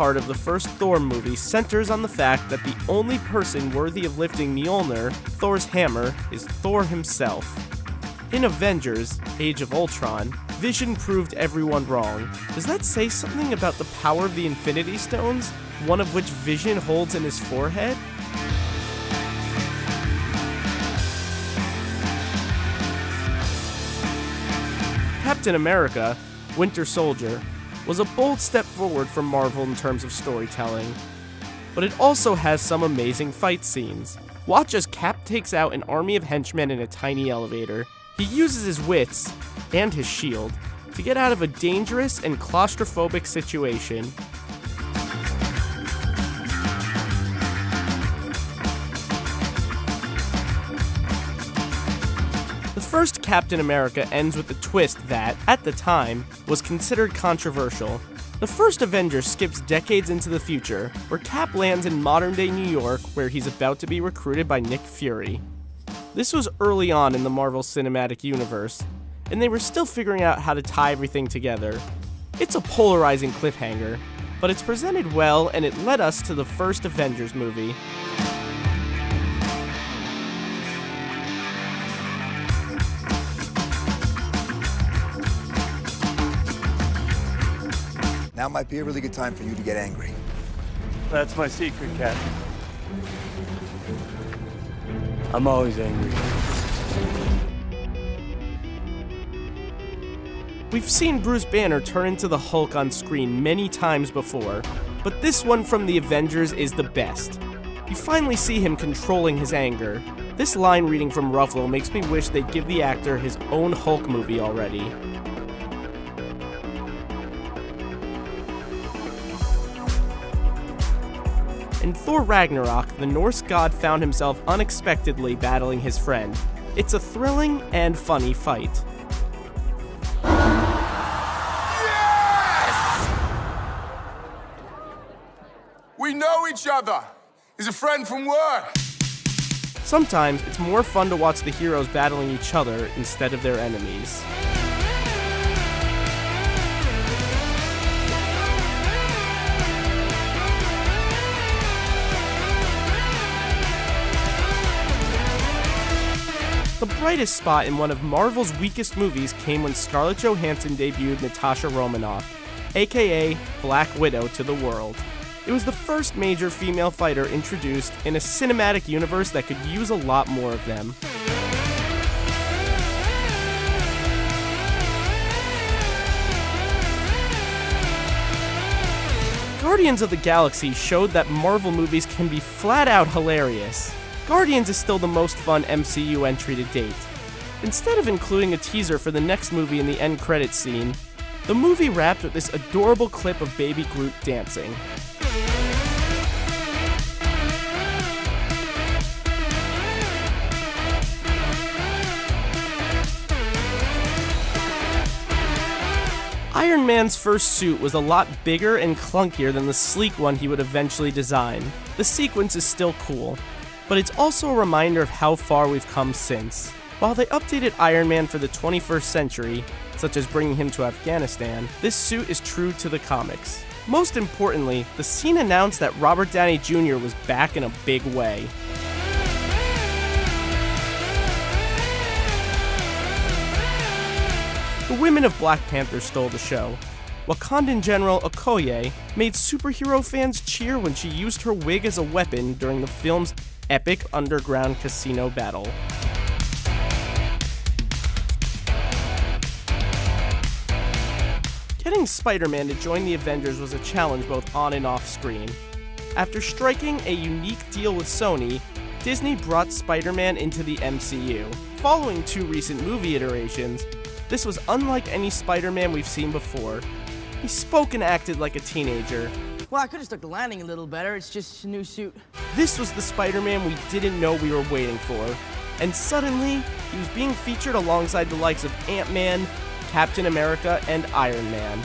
part of the first Thor movie centers on the fact that the only person worthy of lifting Mjolnir, Thor's hammer, is Thor himself. In Avengers: Age of Ultron, Vision proved everyone wrong. Does that say something about the power of the Infinity Stones, one of which Vision holds in his forehead? Captain America: Winter Soldier was a bold step forward for Marvel in terms of storytelling, but it also has some amazing fight scenes. Watch as Cap takes out an army of henchmen in a tiny elevator. He uses his wits, and his shield, to get out of a dangerous and claustrophobic situation. The first Captain America ends with a twist that, at the time, was considered controversial. The first Avengers skips decades into the future, where Cap lands in modern-day New York, where he's about to be recruited by Nick Fury. This was early on in the Marvel Cinematic Universe, and they were still figuring out how to tie everything together. It's a polarizing cliffhanger, but it's presented well, and it led us to the first Avengers movie. Now might be a really good time for you to get angry. That's my secret, Cap. I'm always angry. We've seen Bruce Banner turn into the Hulk on screen many times before, but this one from the Avengers is the best. You finally see him controlling his anger. This line reading from Ruffalo makes me wish they'd give the actor his own Hulk movie already. In Thor Ragnarok, the Norse god found himself unexpectedly battling his friend. It's a thrilling and funny fight. Yes! We know each other. He's a friend from work. Sometimes it's more fun to watch the heroes battling each other instead of their enemies. The brightest spot in one of Marvel's weakest movies came when Scarlett Johansson debuted Natasha Romanoff, aka Black Widow, to the world. It was the first major female fighter introduced in a cinematic universe that could use a lot more of them. Guardians of the Galaxy showed that Marvel movies can be flat out hilarious. Guardians is still the most fun MCU entry to date. Instead of including a teaser for the next movie in the end credits scene, the movie wrapped with this adorable clip of Baby Groot dancing. Iron Man's first suit was a lot bigger and clunkier than the sleek one he would eventually design. The sequence is still cool, but it's also a reminder of how far we've come since. While they updated Iron Man for the 21st century, such as bringing him to Afghanistan, this suit is true to the comics. Most importantly, the scene announced that Robert Downey Jr. was back in a big way. The women of Black Panther stole the show. Wakandan General Okoye made superhero fans cheer when she used her wig as a weapon during the film's epic underground casino battle. Getting Spider-Man to join the Avengers was a challenge both on and off screen. After striking a unique deal with Sony, Disney brought Spider-Man into the MCU. Following two recent movie iterations, this was unlike any Spider-Man we've seen before. He spoke and acted like a teenager. Well, I could have stuck the landing a little better. It's just a new suit. This was the Spider-Man we didn't know we were waiting for. And suddenly, he was being featured alongside the likes of Ant-Man, Captain America, and Iron Man.